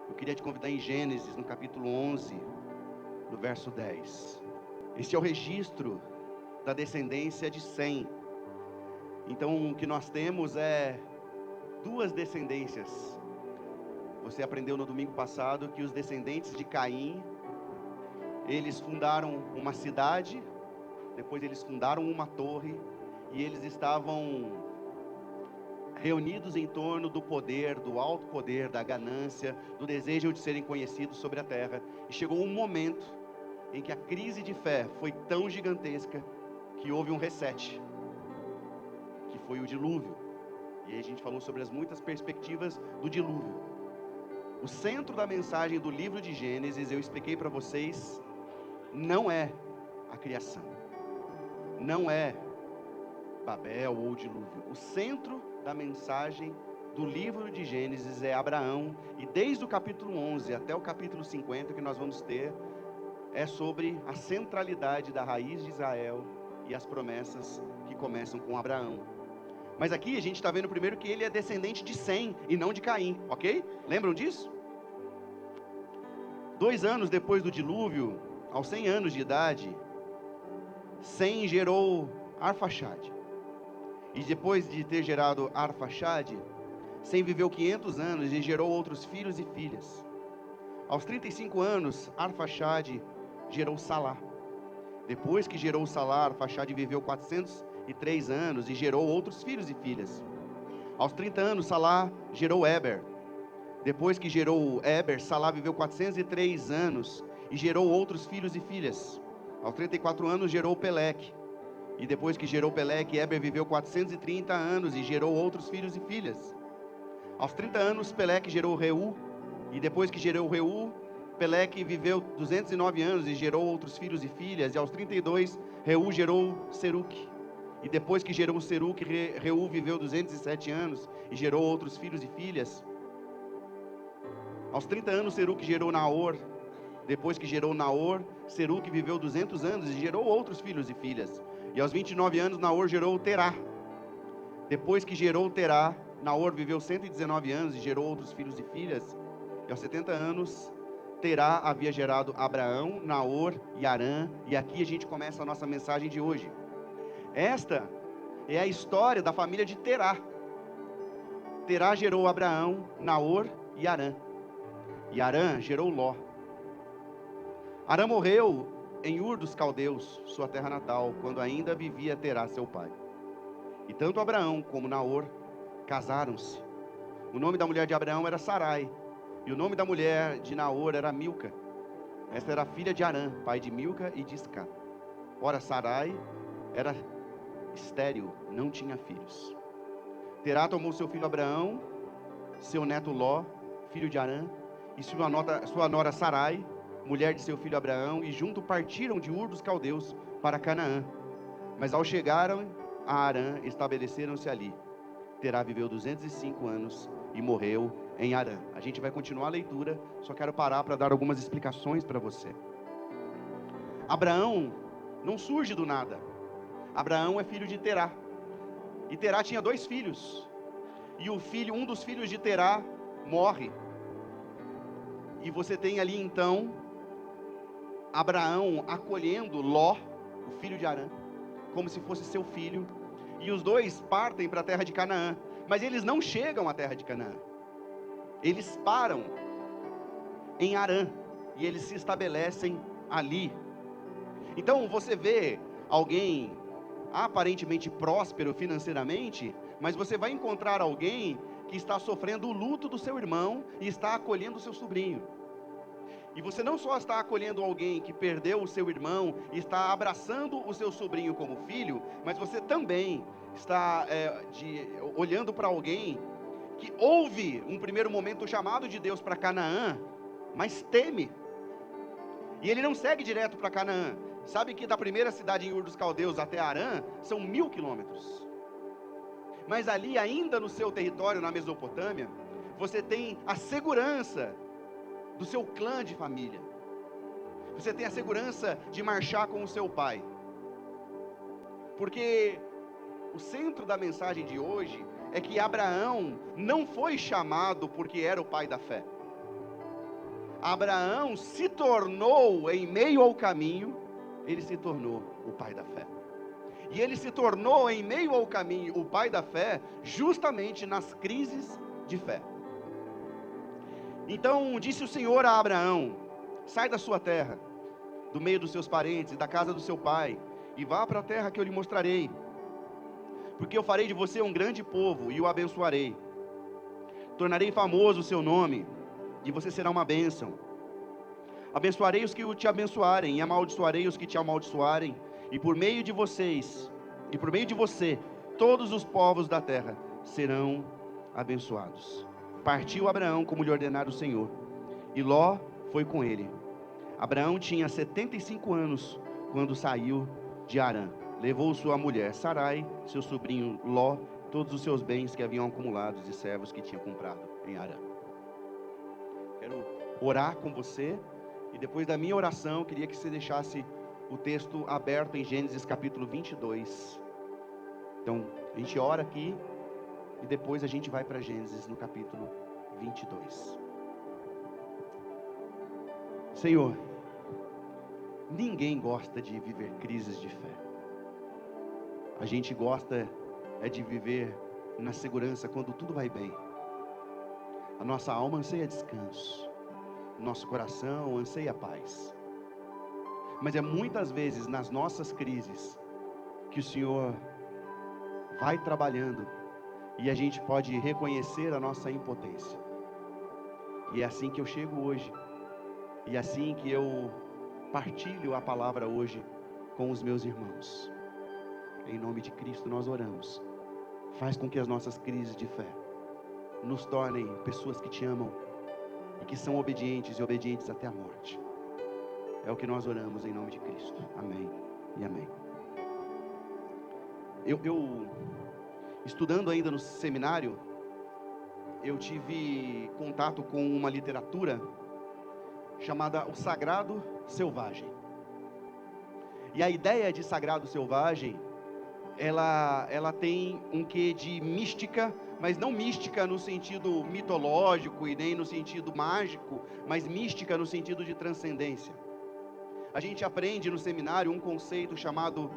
Eu queria te convidar em Gênesis, no capítulo 11, no verso 10. Este é o registro da descendência de Sem. Então, o que nós temos é duas descendências. Você aprendeu no domingo passado que os descendentes de Caim, eles fundaram uma cidade, depois eles fundaram uma torre, e eles estavam reunidos em torno do poder, do alto poder, da ganância, do desejo de serem conhecidos sobre a terra. E chegou um momento em que a crise de fé foi tão gigantesca que houve um reset, que foi o dilúvio. E aí a gente falou sobre as muitas perspectivas do dilúvio. O centro da mensagem do livro de Gênesis, eu expliquei para vocês, não é a criação, não é Babel ou dilúvio. O centro da mensagem do livro de Gênesis é Abraão, e desde o capítulo 11 até o capítulo 50 que nós vamos ter, é sobre a centralidade da raiz de Israel e as promessas que começam com Abraão. Mas aqui a gente está vendo primeiro que ele é descendente de Sem e não de Caim, ok? Lembram disso? 2 anos depois do dilúvio, aos 100 anos de idade, Sem gerou Arfaxade. E depois de ter gerado Arfaxade, Sem viveu 500 anos e gerou outros filhos e filhas. Aos 35 anos, Arfaxade gerou Salá. Depois que gerou Salá, Arfaxade viveu 403 anos e gerou outros filhos e filhas. Aos 30 anos, Salá gerou Eber. Depois que gerou Eber, Salá viveu 403 anos e gerou outros filhos e filhas. Aos 34 anos, gerou Peleque. E depois que gerou Peleque, Eber viveu 430 anos e gerou outros filhos e filhas. Aos 30 anos, Peleque gerou Reu. E depois que gerou Reu, Peleque viveu 209 anos e gerou outros filhos e filhas. E aos 32, Reu gerou Seruque. E depois que gerou Seruque, Reu viveu 207 anos e gerou outros filhos e filhas. Aos 30 anos, Seruque gerou Naor. Depois que gerou Naor, Seruque viveu 200 anos e gerou outros filhos e filhas. E aos 29 anos, Naor gerou Terá. Depois que gerou Terá, Naor viveu 119 anos e gerou outros filhos e filhas. E aos 70 anos, Terá havia gerado Abraão, Naor e Harã. E aqui a gente começa a nossa mensagem de hoje. Esta é a história da família de Terá. Terá gerou Abraão, Naor e Harã. E Harã gerou Ló. Harã morreu em Ur dos Caldeus, sua terra natal, quando ainda vivia Terá, seu pai. E tanto Abraão como Naor casaram-se. O nome da mulher de Abraão era Sarai, e o nome da mulher de Naor era Milca. Esta era filha de Harã, pai de Milca e de Isca. Ora, Sarai era estéril, não tinha filhos. Terá tomou seu filho Abraão, seu neto Ló, filho de Harã, e sua nora Sarai, mulher de seu filho Abraão, e junto partiram de Ur dos Caldeus para Canaã. Mas ao chegarem a Harã, estabeleceram-se ali. Terá viveu 205 anos e morreu em Harã. A gente vai continuar a leitura, só quero parar para dar algumas explicações para você. Abraão não surge do nada. Abraão é filho de Terá. E Terá tinha 2 filhos. E um dos filhos de Terá morre. E você tem ali então Abraão acolhendo Ló, o filho de Harã, como se fosse seu filho. E os dois partem para a terra de Canaã. Mas eles não chegam à terra de Canaã. Eles param em Harã. E eles se estabelecem ali. Então você vê alguém aparentemente próspero financeiramente, mas você vai encontrar alguém que está sofrendo o luto do seu irmão e está acolhendo o seu sobrinho. E você não só está acolhendo alguém que perdeu o seu irmão e está abraçando o seu sobrinho como filho, mas você também está olhando para alguém que ouve um primeiro momento o chamado de Deus para Canaã, mas teme. E ele não segue direto para Canaã. Sabe que da primeira cidade em Ur dos Caldeus até Harã são 1000 quilômetros. Mas ali, ainda no seu território, na Mesopotâmia, você tem a segurança do seu clã de família. Você tem a segurança de marchar com o seu pai. Porque o centro da mensagem de hoje é que Abraão não foi chamado porque era o pai da fé. Abraão se tornou, em meio ao caminho, ele se tornou o pai da fé. E ele se tornou, em meio ao caminho, o pai da fé, justamente nas crises de fé. Então disse o Senhor a Abraão: sai da sua terra, do meio dos seus parentes, da casa do seu pai, e vá para a terra que eu lhe mostrarei. Porque eu farei de você um grande povo, e o abençoarei. Tornarei famoso o seu nome, e você será uma bênção. Abençoarei os que te abençoarem, e amaldiçoarei os que te amaldiçoarem, e por meio de vocês, e por meio de você, todos os povos da terra serão abençoados. Partiu Abraão como lhe ordenara o Senhor, e Ló foi com ele. Abraão tinha 75 anos quando saiu de Harã. Levou sua mulher Sarai, seu sobrinho Ló, todos os seus bens que haviam acumulados e servos que tinha comprado em Harã. Quero orar com você, e depois da minha oração, queria que você deixasse o texto aberto em Gênesis capítulo 22. Então, a gente ora aqui, e depois a gente vai para Gênesis no capítulo 22. Senhor, ninguém gosta de viver crises de fé. A gente gosta de viver na segurança quando tudo vai bem. A nossa alma anseia descanso, nosso coração anseia paz. Mas é muitas vezes nas nossas crises que o Senhor vai trabalhando, e a gente pode reconhecer a nossa impotência. E é assim que eu chego hoje, e é assim que eu partilho a palavra hoje com os meus irmãos. Em nome de Cristo nós oramos. Faz com que as nossas crises de fé nos tornem pessoas que te amam e que são obedientes, e obedientes até a morte. É o que nós oramos em nome de Cristo. Amém e amém. Eu estudando ainda no seminário, eu tive contato com uma literatura chamada O Sagrado Selvagem. E a ideia de Sagrado Selvagem, ela tem um quê de mística, mas não mística no sentido mitológico e nem no sentido mágico, mas mística no sentido de transcendência. A gente aprende no seminário um conceito chamado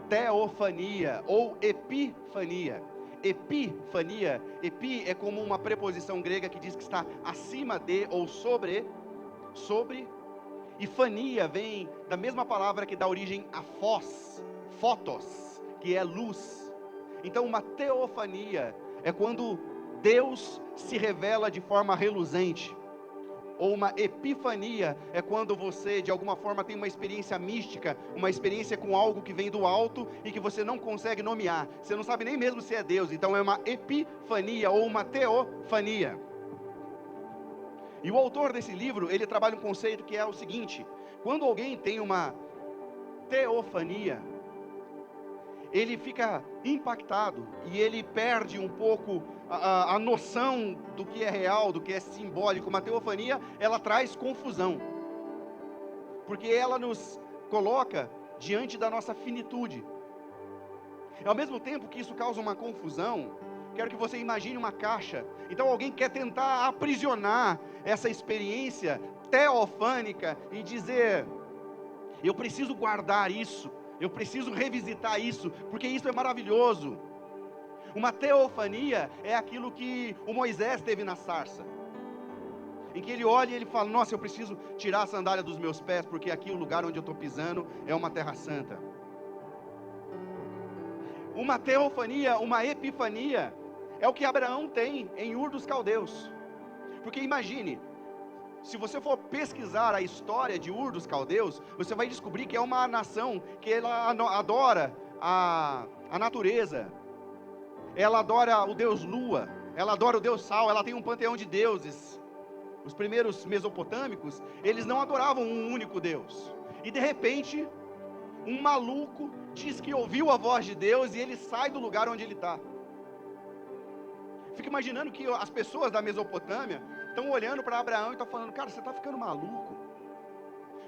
teofania ou epifania. Epifania, epi é como uma preposição grega que diz que está acima de ou sobre, e fania vem da mesma palavra que dá origem a photos, que é luz. Então uma teofania é quando Deus se revela de forma reluzente, ou uma epifania é quando você de alguma forma tem uma experiência mística, uma experiência com algo que vem do alto e que você não consegue nomear, você não sabe nem mesmo se é Deus. Então é uma epifania ou uma teofania. E o autor desse livro, ele trabalha um conceito que é o seguinte: quando alguém tem uma teofania, ele fica impactado e ele perde um pouco a noção do que é real, do que é simbólico. Uma teofania, ela traz confusão, porque ela nos coloca diante da nossa finitude. Ao mesmo tempo que isso causa uma confusão, quero que você imagine uma caixa. Então alguém quer tentar aprisionar essa experiência teofânica e dizer: eu preciso guardar isso, eu preciso revisitar isso, porque isso é maravilhoso. Uma teofania é aquilo que o Moisés teve na sarça, em que ele olha e ele fala: nossa, eu preciso tirar a sandália dos meus pés, porque aqui o lugar onde eu estou pisando é uma terra santa. Uma teofania, uma epifania, é o que Abraão tem em Ur dos Caldeus. Porque imagine, se você for pesquisar a história de Ur dos Caldeus, você vai descobrir que é uma nação que ela adora a natureza, ela adora o deus lua, ela adora o deus sal, ela tem um panteão de deuses. Os primeiros mesopotâmicos, eles não adoravam um único Deus, e de repente, um maluco diz que ouviu a voz de Deus e ele sai do lugar onde ele está. Fica imaginando que as pessoas da Mesopotâmia estão olhando para Abraão e estão falando: cara, você está ficando maluco.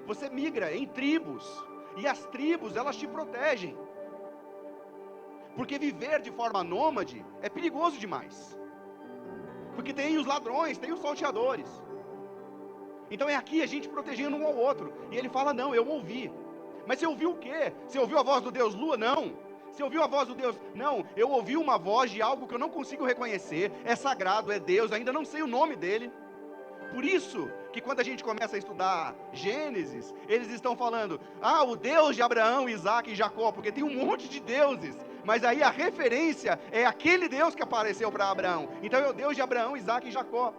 Você migra em tribos, e as tribos, elas te protegem, porque viver de forma nômade é perigoso demais, porque tem os ladrões, tem os salteadores. Então é aqui a gente protegendo um ao outro. E ele fala, não, eu ouvi. Mas você ouviu o quê? Você ouviu a voz do Deus Lua? Não. Você ouviu a voz do Deus? Não, eu ouvi uma voz de algo que eu não consigo reconhecer. É sagrado, é Deus, ainda não sei o nome dele. Por isso que quando a gente começa a estudar Gênesis, eles estão falando, o Deus de Abraão, Isaac e Jacó, porque tem um monte de deuses, mas aí a referência é aquele Deus que apareceu para Abraão. Então é o Deus de Abraão, Isaac e Jacó.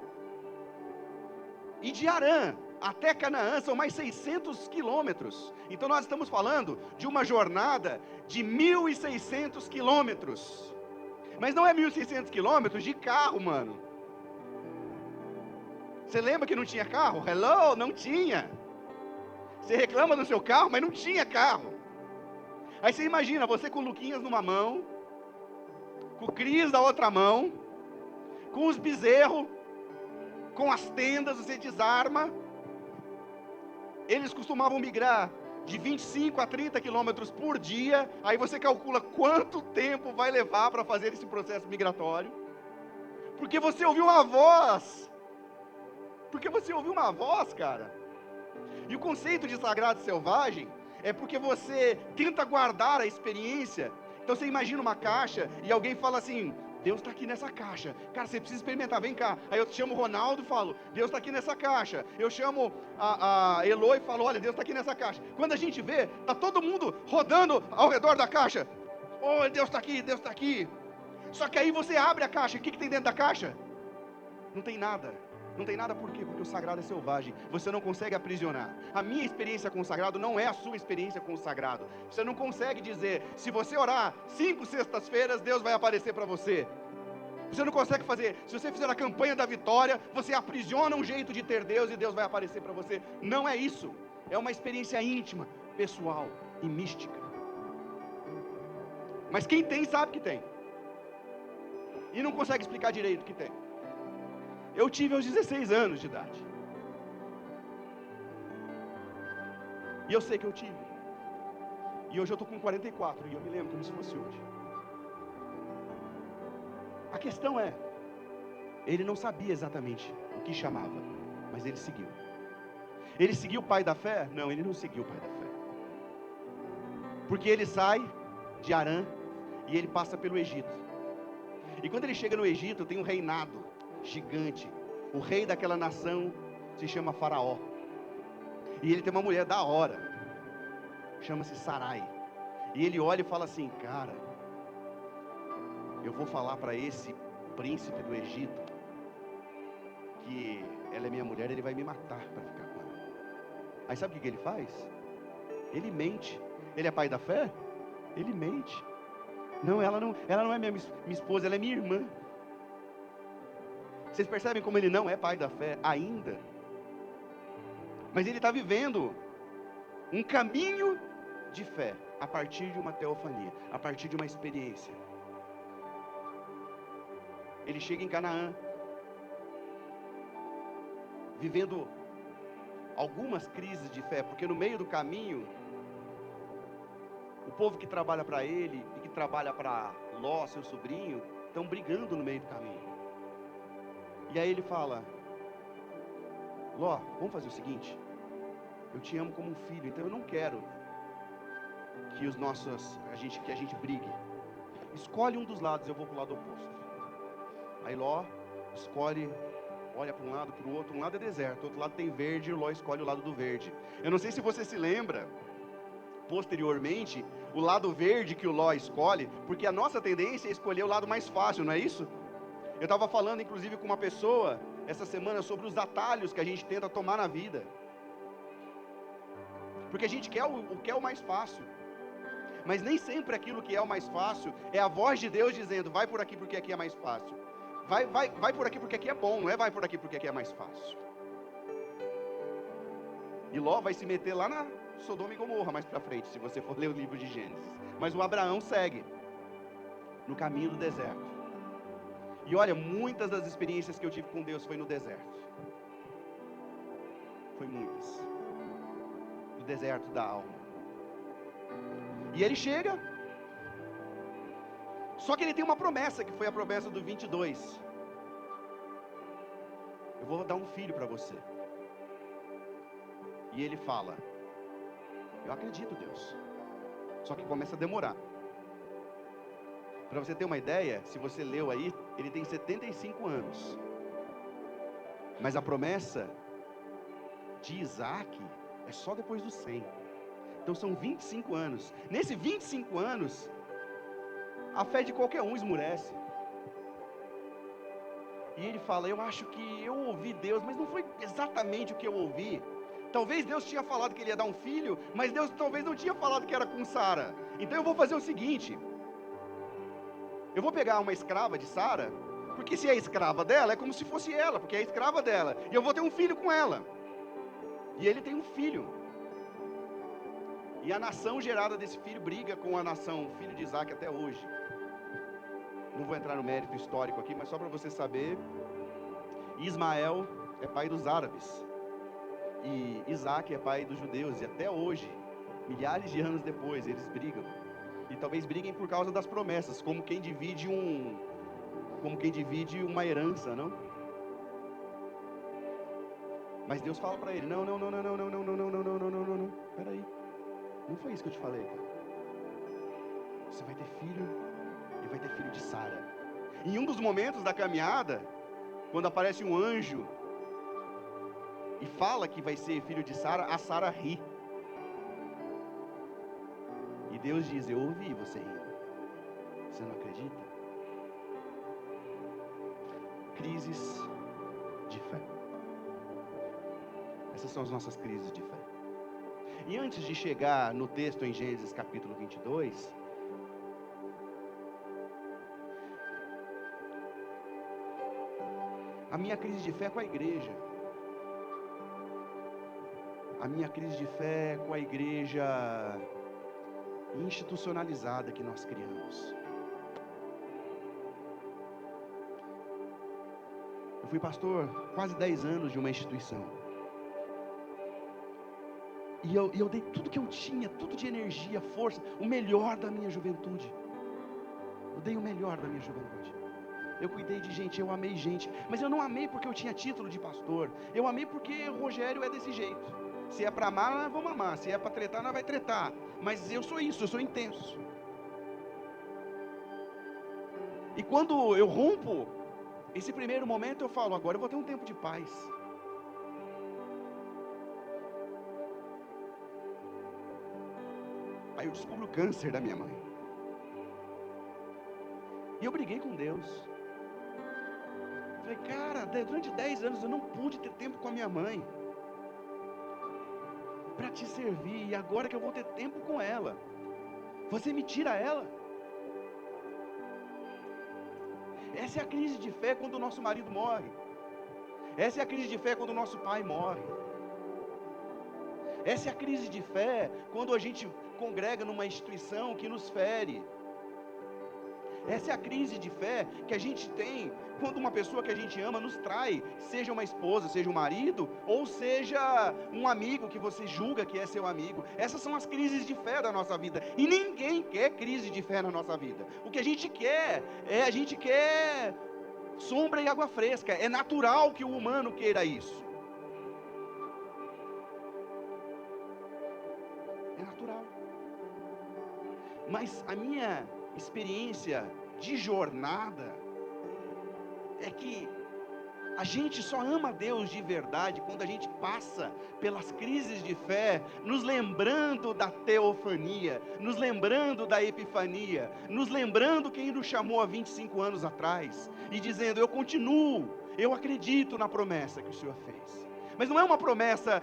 E de Harã até Canaã são mais 600 quilômetros. Então nós estamos falando de uma jornada de 1.600 quilômetros. Mas não é 1.600 quilômetros de carro, mano. Você lembra que não tinha carro? Hello, não tinha. Você reclama do seu carro, mas não tinha carro. Aí você imagina, você com o Luquinhas numa mão, com o Cris da outra mão, com os bezerros, com as tendas, você desarma. Eles costumavam migrar de 25 a 30 quilômetros por dia. Aí você calcula quanto tempo vai levar para fazer esse processo migratório. Porque você ouviu uma voz. Porque você ouviu uma voz, cara. E o conceito de sagrado selvagem é porque você tenta guardar a experiência. Então você imagina uma caixa e alguém fala assim, Deus está aqui nessa caixa. Cara, você precisa experimentar, vem cá. Aí eu chamo o Ronaldo e falo, Deus está aqui nessa caixa. Eu chamo a Eloy e falo, olha, Deus está aqui nessa caixa. Quando a gente vê, está todo mundo rodando ao redor da caixa. Oh, Deus está aqui, Deus está aqui. Só que aí você abre a caixa, o que tem dentro da caixa? Não tem nada. Não tem nada por quê? Porque o sagrado é selvagem. Você não consegue aprisionar. A minha experiência com o sagrado não é a sua experiência com o sagrado. Você não consegue dizer, se você orar 5 sextas-feiras, Deus vai aparecer para você. Você não consegue fazer, se você fizer a campanha da vitória, você aprisiona um jeito de ter Deus e Deus vai aparecer para você. Não é isso. É uma experiência íntima, pessoal e mística. Mas quem tem, sabe que tem. E não consegue explicar direito o que tem. Eu tive aos 16 anos de idade. E eu sei que eu tive. E hoje eu estou com 44. E eu me lembro como se fosse hoje. A questão é, ele não sabia exatamente o que chamava, mas ele seguiu. Ele seguiu o pai da fé? Não, ele não seguiu o pai da fé. Porque ele sai de Harã e ele passa pelo Egito. E quando ele chega no Egito, tem um reinado gigante. O rei daquela nação se chama Faraó. E ele tem uma mulher da hora, chama-se Sarai. E ele olha e fala assim, cara, eu vou falar para esse príncipe do Egito que ela é minha mulher, ele vai me matar para ficar com ela. Aí sabe o que ele faz? Ele mente. Ele é pai da fé? Ele mente. Não, ela não é minha esposa, ela é minha irmã. Vocês percebem como ele não é pai da fé ainda? Mas ele está vivendo um caminho de fé a partir de uma teofania, a partir de uma experiência. Ele chega em Canaã, vivendo algumas crises de fé, porque no meio do caminho, o povo que trabalha para ele e que trabalha para Ló, seu sobrinho, estão brigando no meio do caminho. E aí ele fala, Ló, vamos fazer o seguinte, eu te amo como um filho, então eu não quero que a gente brigue. Escolhe um dos lados, eu vou para o lado oposto. Aí Ló escolhe, olha para um lado, para o outro. Um lado é deserto, outro lado tem verde, e Ló escolhe o lado do verde. Eu não sei se você se lembra, posteriormente, o lado verde que o Ló escolhe, porque a nossa tendência é escolher o lado mais fácil, não é isso? Eu estava falando inclusive com uma pessoa essa semana sobre os atalhos que a gente tenta tomar na vida. Porque a gente quer o mais fácil. Mas nem sempre aquilo que é o mais fácil é a voz de Deus dizendo, vai por aqui porque aqui é mais fácil. Vai por aqui porque aqui é bom, não é vai por aqui porque aqui é mais fácil. E Ló vai se meter lá na Sodoma e Gomorra mais para frente, se você for ler o livro de Gênesis. Mas o Abraão segue no caminho do deserto. E olha, muitas das experiências que eu tive com Deus foi no deserto. Foi muitas. No deserto da alma. E ele chega. Só que ele tem uma promessa, que foi a promessa do 22. Eu vou dar um filho para você. E ele fala: eu acredito, Deus. Só que começa a demorar. Para você ter uma ideia, se você leu aí, ele tem 75 anos. Mas a promessa de Isaac é só depois dos 100. Então são 25 anos. Nesses 25 anos, a fé de qualquer um esmurece. E ele fala: eu acho que eu ouvi Deus, mas não foi exatamente o que eu ouvi. Talvez Deus tinha falado que ele ia dar um filho, mas Deus talvez não tinha falado que era com Sara. Então eu vou fazer o seguinte: eu vou pegar uma escrava de Sara, porque se é escrava dela, é como se fosse ela, porque é escrava dela, e eu vou ter um filho com ela. E ele tem um filho. E a nação gerada desse filho briga com a nação, filho de Isaac, até hoje. Não vou entrar no mérito histórico aqui, mas só para você saber, Ismael é pai dos árabes. E Isaac é pai dos judeus, e até hoje, milhares de anos depois, eles brigam. E talvez briguem por causa das promessas, como quem divide uma herança, não? Mas Deus fala para ele: não, peraí, não foi isso que eu te falei, cara. Você vai ter filho, e vai ter filho de Sara. Em um dos momentos da caminhada, quando aparece um anjo e fala que vai ser filho de Sara, a Sara ri. E Deus diz: eu ouvi você rindo. Você não acredita? Crises de fé. Essas são as nossas crises de fé. E antes de chegar no texto em Gênesis capítulo 22, a minha crise de fé é com a igreja. A minha crise de fé é com a igreja institucionalizada que nós criamos. Eu fui pastor quase 10 anos de uma instituição. E eu dei tudo que eu tinha, tudo de energia, força, o melhor da minha juventude. Eu dei o melhor da minha juventude. Eu cuidei de gente, eu amei gente. Mas eu não amei porque eu tinha título de pastor. Eu amei porque o Rogério é desse jeito. Se é para amar, nós vamos amar. Se é para tretar, nós vamos tretar. Mas eu sou isso, eu sou intenso. E quando eu rompo esse primeiro momento, eu falo: agora eu vou ter um tempo de paz. Aí eu descubro o câncer da minha mãe. E eu briguei com Deus. Falei: cara, durante 10 anos eu não pude ter tempo com a minha mãe para te servir, e agora que eu vou ter tempo com ela, você me tira ela? Essa é a crise de fé quando o nosso marido morre. Essa é a crise de fé quando o nosso pai morre. Essa é a crise de fé quando a gente congrega numa instituição que nos fere. Essa é a crise de fé que a gente tem quando uma pessoa que a gente ama nos trai, seja uma esposa, seja um marido, ou seja um amigo que você julga que é seu amigo. Essas são as crises de fé da nossa vida, e ninguém quer crise de fé na nossa vida. O que a gente quer sombra e água fresca. É natural que o humano queira isso. É natural. Mas a minha experiência de jornada é que a gente só ama Deus de verdade quando a gente passa pelas crises de fé, nos lembrando da teofania, nos lembrando da epifania, nos lembrando quem nos chamou há 25 anos atrás, e dizendo: eu continuo, eu acredito na promessa que o Senhor fez. Mas não é uma promessa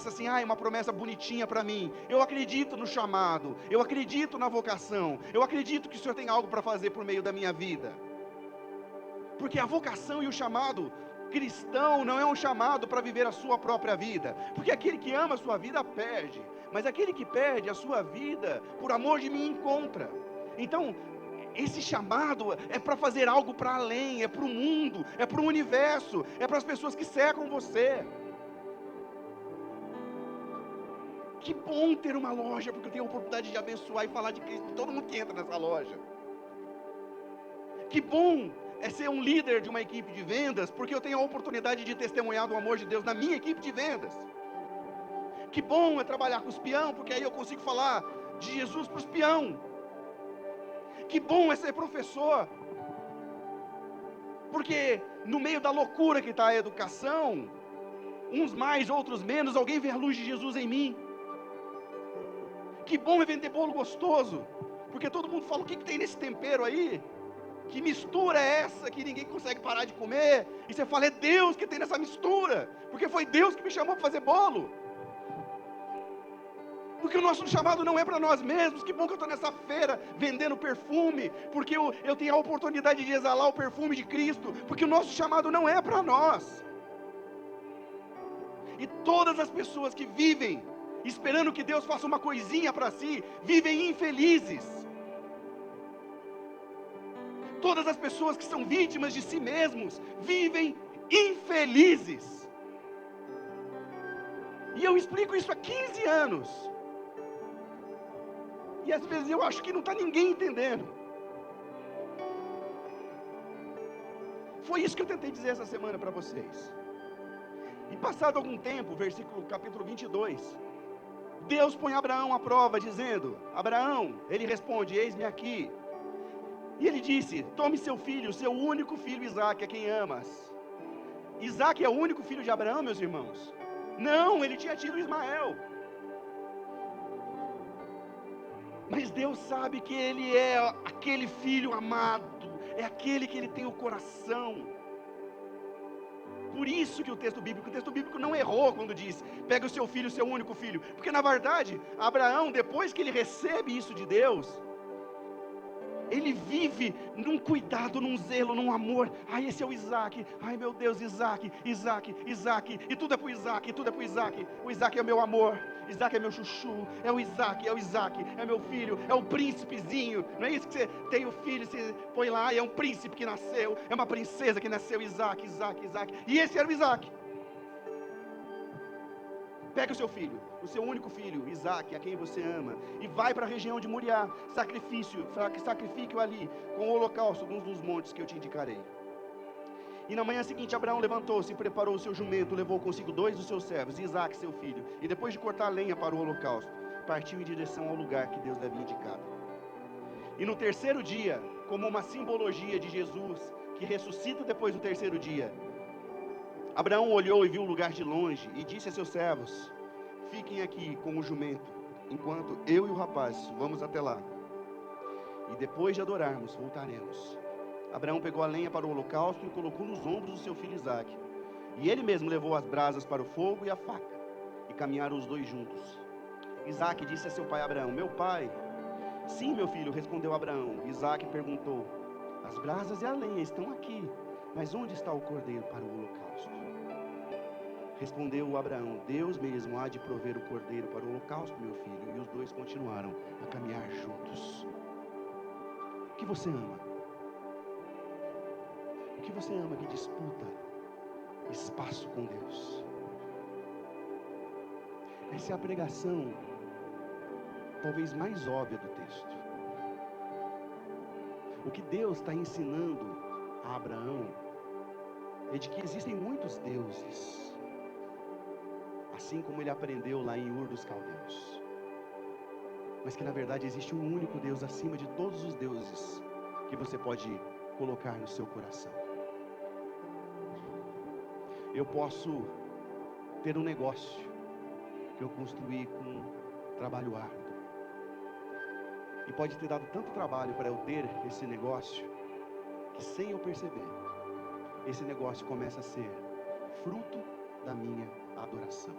assim, uma promessa bonitinha para mim. Eu acredito no chamado, eu acredito na vocação, eu acredito que o Senhor tem algo para fazer por meio da minha vida. Porque a vocação e o chamado cristão não é um chamado para viver a sua própria vida. Porque aquele que ama a sua vida perde, mas aquele que perde a sua vida por amor de mim encontra. Então, esse chamado é para fazer algo para além, é para o mundo, é para o universo, é para as pessoas que cercam você. Que bom ter uma loja, porque eu tenho a oportunidade de abençoar e falar de Cristo para todo mundo que entra nessa loja. Que bom é ser um líder de uma equipe de vendas, porque eu tenho a oportunidade de testemunhar do amor de Deus na minha equipe de vendas. Que bom é trabalhar com os peão, porque aí eu consigo falar de Jesus para os peão. Que bom é ser professor, porque no meio da loucura que está a educação, uns mais, outros menos, alguém vê a luz de Jesus em mim. Que bom é vender bolo gostoso, porque todo mundo fala, o que tem nesse tempero aí? Que mistura é essa que ninguém consegue parar de comer? E você fala, é Deus que tem nessa mistura, porque foi Deus que me chamou para fazer bolo. Porque o nosso chamado não é para nós mesmos. Que bom que eu estou nessa feira vendendo perfume, porque eu tenho a oportunidade de exalar o perfume de Cristo, porque o nosso chamado não é para nós. E todas as pessoas que vivem esperando que Deus faça uma coisinha para si, vivem infelizes. Todas as pessoas que são vítimas de si mesmos, vivem infelizes. E eu explico isso há 15 anos. E às vezes eu acho que não está ninguém entendendo. Foi isso que eu tentei dizer essa semana para vocês. E passado algum tempo, capítulo 22, Deus põe Abraão à prova, dizendo, Abraão, ele responde, eis-me aqui. E ele disse, tome seu filho, seu único filho Isaque, a quem amas. Isaque é o único filho de Abraão, meus irmãos? Não, ele tinha tido Ismael. Mas Deus sabe que ele é aquele filho amado, é aquele que ele tem o coração. Por isso que o texto bíblico não errou quando diz, pega o seu filho, seu único filho. Porque na verdade, Abraão, depois que ele recebe isso de Deus, ele vive num cuidado, num zelo, num amor. Ai, esse é o Isaque. Ai, meu Deus, Isaque. E tudo é para o Isaque, tudo é para o Isaque. O Isaque é o meu amor. Isaque é meu chuchu. É o Isaque. É meu filho. É o príncipezinho. Não é isso que você tem o filho, você põe lá e é um príncipe que nasceu. É uma princesa que nasceu. Isaque. E esse era o Isaque. Pega o seu filho, o seu único filho, Isaque, a quem você ama, e vai para a região de Moriá, sacrifique-o ali, com o holocausto de um dos montes que eu te indicarei. E na manhã seguinte, Abraão levantou-se, preparou o seu jumento, levou consigo 2 dos seus servos, Isaque, seu filho, e depois de cortar a lenha para o holocausto, partiu em direção ao lugar que Deus lhe havia indicado. E no terceiro dia, como uma simbologia de Jesus, que ressuscita depois do terceiro dia, Abraão olhou e viu o lugar de longe e disse a seus servos, fiquem aqui com o jumento, enquanto eu e o rapaz vamos até lá. E depois de adorarmos, voltaremos. Abraão pegou a lenha para o holocausto e colocou nos ombros do seu filho Isaque. E ele mesmo levou as brasas para o fogo e a faca. E caminharam os dois juntos. Isaque disse a seu pai Abraão, meu pai. Sim, meu filho, respondeu Abraão. Isaque perguntou, as brasas e a lenha estão aqui, mas onde está o cordeiro para o holocausto? Respondeu Abraão, Deus mesmo há de prover o cordeiro para o holocausto, meu filho. E os dois continuaram a caminhar juntos. O que você ama? O que você ama que disputa espaço com Deus? Essa é a pregação talvez mais óbvia do texto. O que Deus está ensinando a Abraão é de que existem muitos deuses, assim como ele aprendeu lá em Ur dos Caldeus, mas que na verdade existe um único Deus acima de todos os deuses que você pode colocar no seu coração. Eu posso ter um negócio que eu construí com trabalho árduo, e pode ter dado tanto trabalho para eu ter esse negócio, que sem eu perceber, esse negócio começa a ser fruto da minha adoração.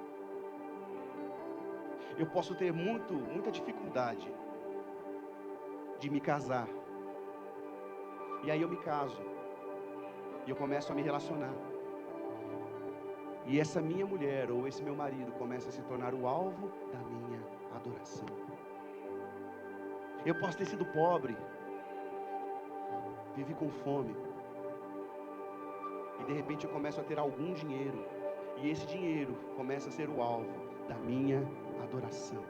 Eu posso ter muita dificuldade de me casar, e aí eu me caso, e eu começo a me relacionar, e essa minha mulher, ou esse meu marido, começa a se tornar o alvo da minha adoração. Eu posso ter sido pobre, vivi com fome, e de repente eu começo a ter algum dinheiro, e esse dinheiro começa a ser o alvo da minha adoração.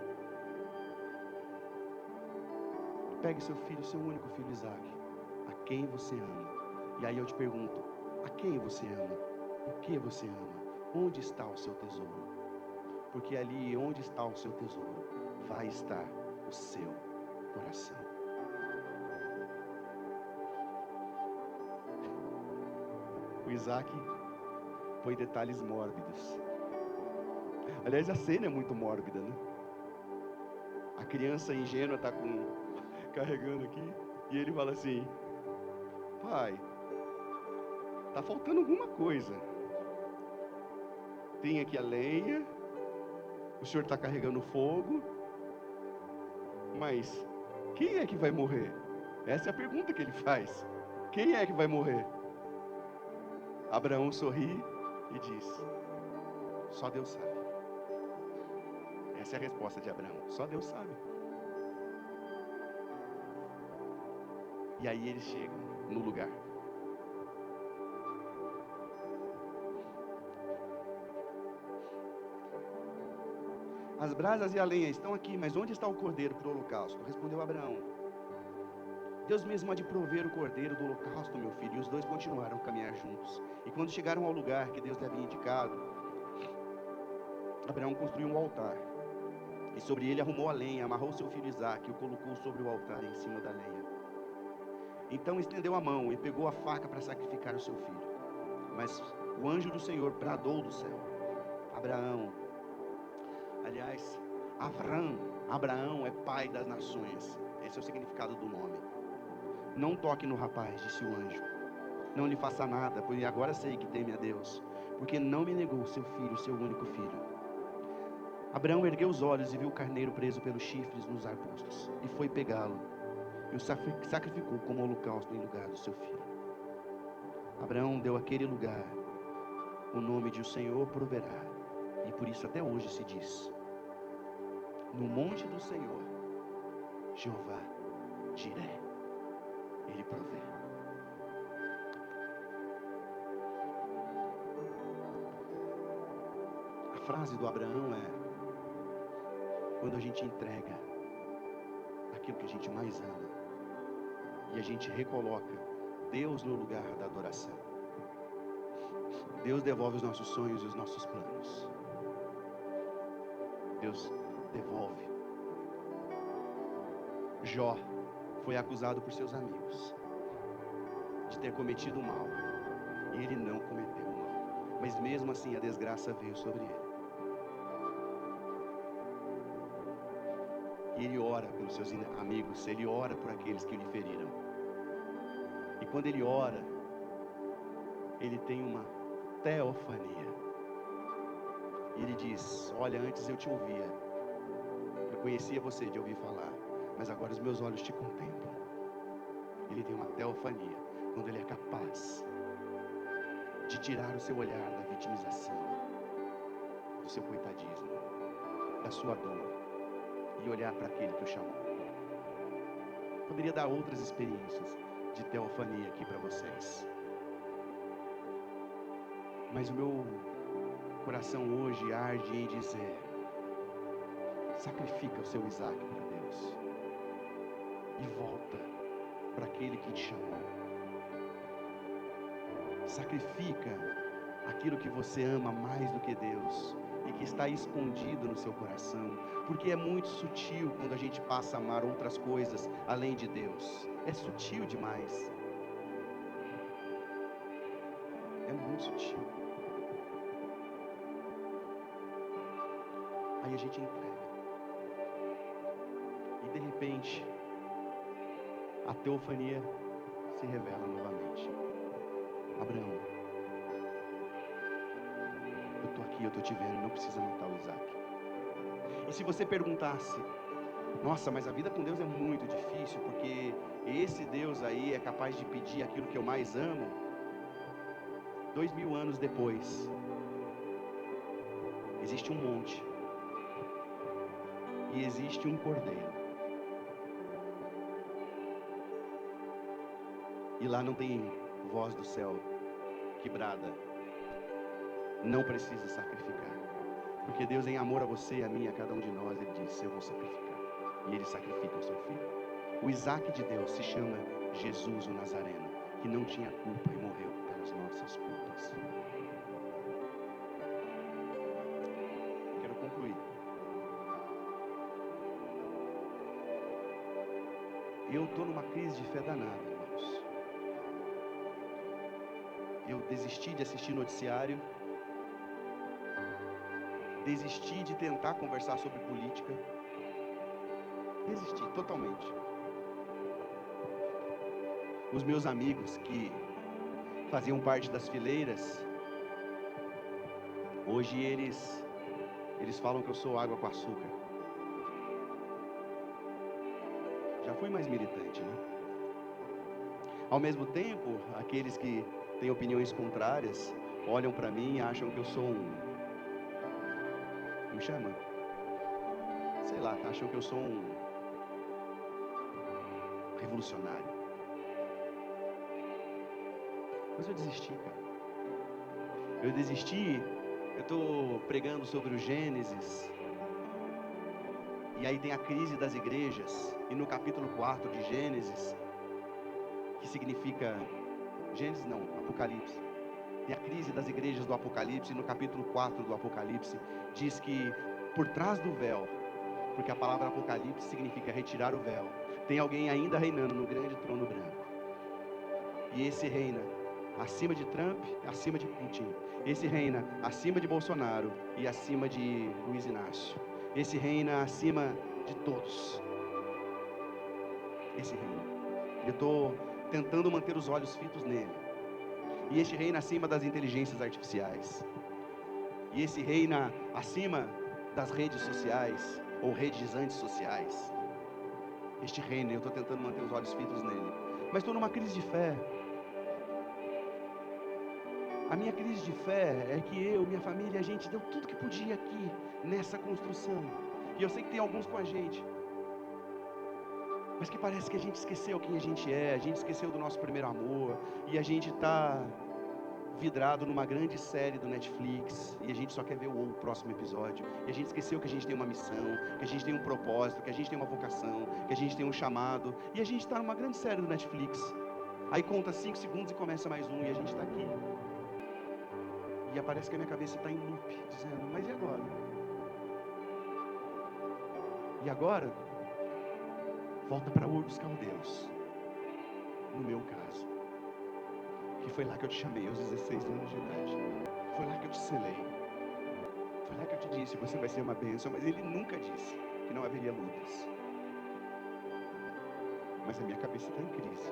Pegue seu filho, seu único filho Isaque, a quem você ama. E aí eu te pergunto, a quem você ama? O que você ama? Onde está o seu tesouro? porque ali onde está o seu tesouro, vai estar o seu coração. O Isaac põe detalhes mórbidos. Aliás, a cena é muito mórbida, né? A criança ingênua está carregando aqui, e ele fala assim: pai, está faltando alguma coisa. Tem aqui a lenha, o senhor está carregando fogo, mas quem é que vai morrer? Essa é a pergunta que ele faz. Quem é que vai morrer? Abraão sorri e diz: só Deus sabe. Essa é a resposta de Abraão: só Deus sabe. E aí eles chegam no lugar. As brasas e a lenha estão aqui, mas onde está o cordeiro para o holocausto? Respondeu Abraão: Deus mesmo há de prover o cordeiro do holocausto, meu filho. E os dois continuaram a caminhar juntos. E quando chegaram ao lugar que Deus lhe havia indicado, Abraão construiu um altar. E sobre ele arrumou a lenha, amarrou seu filho Isaque e o colocou sobre o altar em cima da lenha. Então estendeu a mão e pegou a faca para sacrificar o seu filho. Mas o anjo do Senhor bradou do céu: Abraão. Aliás, Abraão é pai das nações. Esse é o significado do nome. Não toque no rapaz, disse o anjo. Não lhe faça nada, pois agora sei que teme a Deus, porque não me negou seu filho, seu único filho. Abraão ergueu os olhos e viu o carneiro preso pelos chifres nos arbustos, e foi pegá-lo, e o sacrificou como holocausto em lugar do seu filho. Abraão deu àquele lugar o nome de o Senhor proverá, e por isso até hoje se diz: no monte do Senhor, Jeová Jiré, ele provê. A frase do Abraão é: quando a gente entrega aquilo que a gente mais ama, e a gente recoloca Deus no lugar da adoração, Deus devolve os nossos sonhos e os nossos planos. Deus devolve. Jó foi acusado por seus amigos de ter cometido mal, e ele não cometeu o mal, mas mesmo assim a desgraça veio sobre ele. E ele ora pelos seus amigos, ele ora por aqueles que lhe feriram. E quando ele ora, ele tem uma teofania. E ele diz: olha, antes eu te ouvia, eu conhecia você de ouvir falar, mas agora os meus olhos te contemplam. Ele tem uma teofania, quando ele é capaz de tirar o seu olhar da vitimização, do seu coitadismo, da sua dor, e olhar para aquele que o chamou. Poderia dar outras experiências de teofania aqui para vocês, mas o meu coração hoje arde em dizer: sacrifica o seu Isaque para Deus e volta para aquele que te chamou. Sacrifica aquilo que você ama mais do que Deus e que está escondido no seu coração, porque é muito sutil quando a gente passa a amar outras coisas além de Deus. É sutil demais. É muito sutil. Aí a gente entrega. E de repente, a teofania se revela novamente. Abraão, eu estou aqui, eu estou te vendo, não precisa matar o Isaque. E se você perguntasse: nossa, mas a vida com Deus é muito difícil, porque esse Deus aí é capaz de pedir aquilo que eu mais amo. 2000 anos depois, existe um monte e existe um cordeiro, e lá não tem voz do céu que brada: não precisa sacrificar, porque Deus, em amor a você e a mim, a cada um de nós, Ele disse: eu vou sacrificar. E Ele sacrifica o seu filho. O Isaque de Deus se chama Jesus o Nazareno, que não tinha culpa e morreu pelas nossas culpas. Quero concluir Eu estou numa crise de fé danada, irmãos. Eu desisti de assistir noticiário, desisti de tentar conversar sobre política, desisti totalmente. Os meus amigos que faziam parte das fileiras, hoje eles falam que eu sou água com açúcar. Já fui mais militante, né? Ao mesmo tempo, aqueles que têm opiniões contrárias olham para mim e acham que eu sou me chama? Sei lá, acham que eu sou um revolucionário. Mas eu desisti, cara. Eu desisti. Eu estou pregando sobre o Gênesis. E aí tem a crise das igrejas. E no capítulo 4 de Gênesis, que significa... Gênesis não, Apocalipse. Tem a crise das igrejas do Apocalipse. E no capítulo 4 do Apocalipse, diz que por trás do véu, porque a palavra Apocalipse significa retirar o véu, tem alguém ainda reinando no grande trono branco. E esse reina acima de Trump, acima de Putin. Esse reina acima de Bolsonaro e acima de Luiz Inácio. Esse reina acima de todos. Esse reina. Eu estou tentando manter os olhos fitos nele. E este reina acima das inteligências artificiais. E esse reina acima das redes sociais ou redes antissociais. Este reina, eu estou tentando manter os olhos fitos nele. Mas estou numa crise de fé. A minha crise de fé é que eu, minha família, a gente deu tudo que podia aqui, nessa construção. E eu sei que tem alguns com a gente. Mas que parece que a gente esqueceu quem a gente é, a gente esqueceu do nosso primeiro amor. E a gente está vidrado numa grande série do Netflix. E a gente só quer ver o próximo episódio. E a gente esqueceu que a gente tem uma missão, que a gente tem um propósito, que a gente tem uma vocação, que a gente tem um chamado. E a gente está numa grande série do Netflix. Aí conta 5 segundos e começa mais um e a gente está aqui. E parece que a minha cabeça está em loop, dizendo, mas e agora? E agora? Volta para Ur dos Caldeus. No meu caso. Que foi lá que eu te chamei aos 16 anos de idade. Foi lá que eu te selei. Foi lá que eu te disse, você vai ser uma bênção. Mas ele nunca disse que não haveria lutas. Mas a minha cabeça está em crise.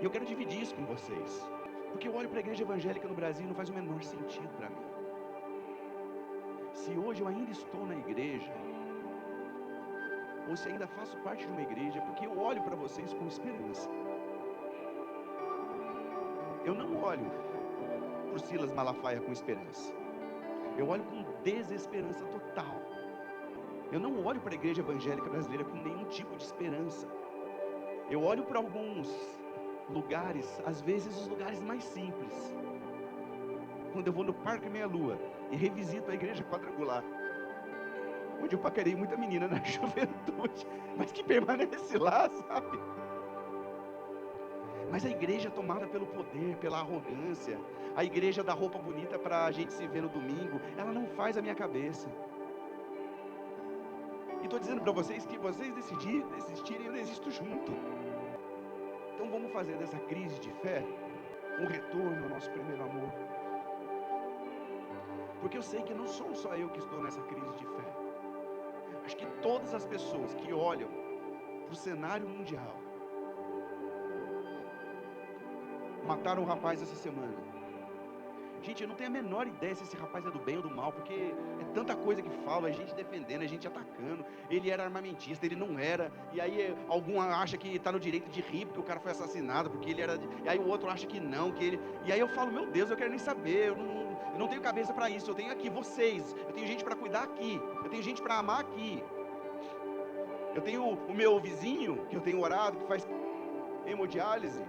E eu quero dividir isso com vocês. Porque eu olho para a igreja evangélica no Brasil e não faz o menor sentido para mim. Se hoje eu ainda estou na igreja, ou se ainda faço parte de uma igreja, porque eu olho para vocês com esperança. Eu não olho para o Silas Malafaia com esperança. Eu olho com desesperança total. Eu não olho para a igreja evangélica brasileira com nenhum tipo de esperança. Eu olho para alguns lugares, às vezes os lugares mais simples. Quando eu vou no Parque Meia Lua e revisito a igreja quadrangular, onde eu paquerei muita menina na juventude, mas que permanece lá, sabe? Mas a igreja tomada pelo poder, pela arrogância, a igreja da roupa bonita para a gente se ver no domingo, ela não faz a minha cabeça. E estou dizendo para vocês que vocês desistirem, eu desisto junto. Então vamos fazer dessa crise de fé um retorno ao nosso primeiro amor. Porque eu sei que não sou só eu que estou nessa crise de fé. Acho que todas as pessoas que olham para o cenário mundial. Mataram um rapaz essa semana. Gente, eu não tenho a menor ideia se esse rapaz é do bem ou do mal, porque é tanta coisa que fala, a gente defendendo, a gente atacando. Ele era armamentista, ele não era. E aí algum acha que está no direito de rir porque o cara foi assassinado, porque ele era... E aí o outro acha que não, que ele... E aí eu falo, meu Deus, eu quero nem saber, eu não tenho cabeça para isso, eu tenho aqui vocês, eu tenho gente para cuidar aqui, eu tenho gente para amar aqui. Eu tenho o meu vizinho, que eu tenho orado, que faz hemodiálise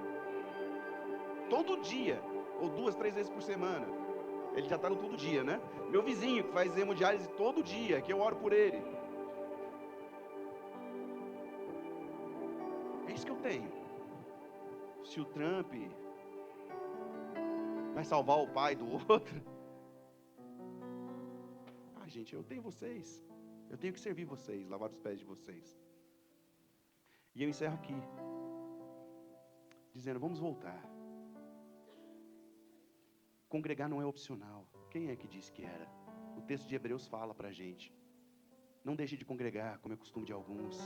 todo dia, ou 2, 3 vezes por semana. Ele já está no todo dia, né? Meu vizinho que faz hemodiálise todo dia, que eu oro por ele. É isso que eu tenho. Se o Trump vai salvar o pai do outro, gente, eu tenho vocês. Eu tenho que servir vocês, lavar os pés de vocês. E eu encerro aqui, dizendo, vamos voltar. Congregar não é opcional. Quem é que disse que era? O texto de Hebreus fala para a gente. Não deixe de congregar, como é costume de alguns.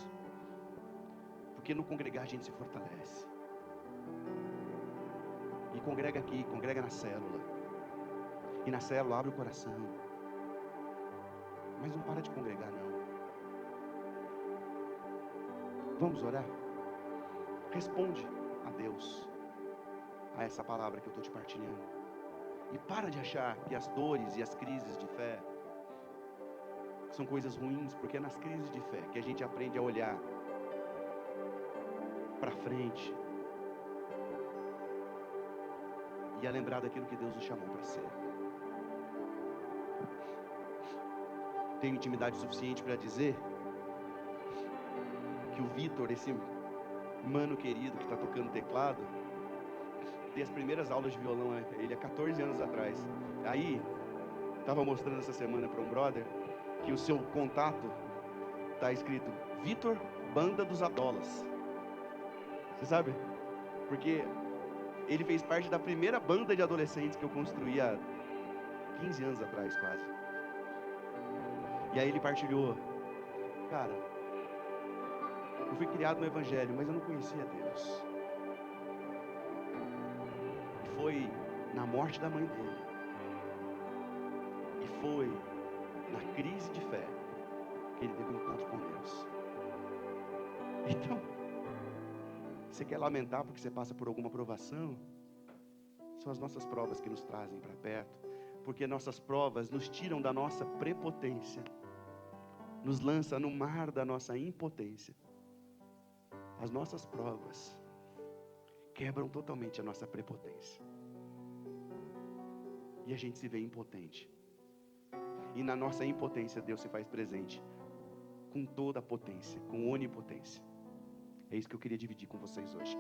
Porque no congregar a gente se fortalece. E congrega aqui, congrega na célula. E na célula abre o coração. Mas não para de congregar, não. Vamos orar? Responde a Deus, a essa palavra que eu estou te partilhando. E para de achar que as dores e as crises de fé são coisas ruins, porque é nas crises de fé que a gente aprende a olhar para frente e a lembrar daquilo que Deus nos chamou para ser. Tenho intimidade suficiente para dizer que o Vitor, esse mano querido que está tocando teclado, tem as primeiras aulas de violão, ele há 14 anos atrás. Aí, estava mostrando essa semana para um brother que o seu contato está escrito Vitor, Banda dos Adolas. Você sabe? Porque ele fez parte da primeira banda de adolescentes que eu construí há 15 anos atrás, quase. E aí ele partilhou, cara, eu fui criado no Evangelho, mas eu não conhecia Deus. E foi na morte da mãe dele. E foi na crise de fé que ele teve um encontro com Deus. Então, você quer lamentar porque você passa por alguma provação? São as nossas provas que nos trazem para perto. Porque nossas provas nos tiram da nossa prepotência. Nos lança no mar da nossa impotência. As nossas provas quebram totalmente a nossa prepotência. E a gente se vê impotente. E na nossa impotência Deus se faz presente com toda a potência, com onipotência. É isso que eu queria dividir com vocês hoje.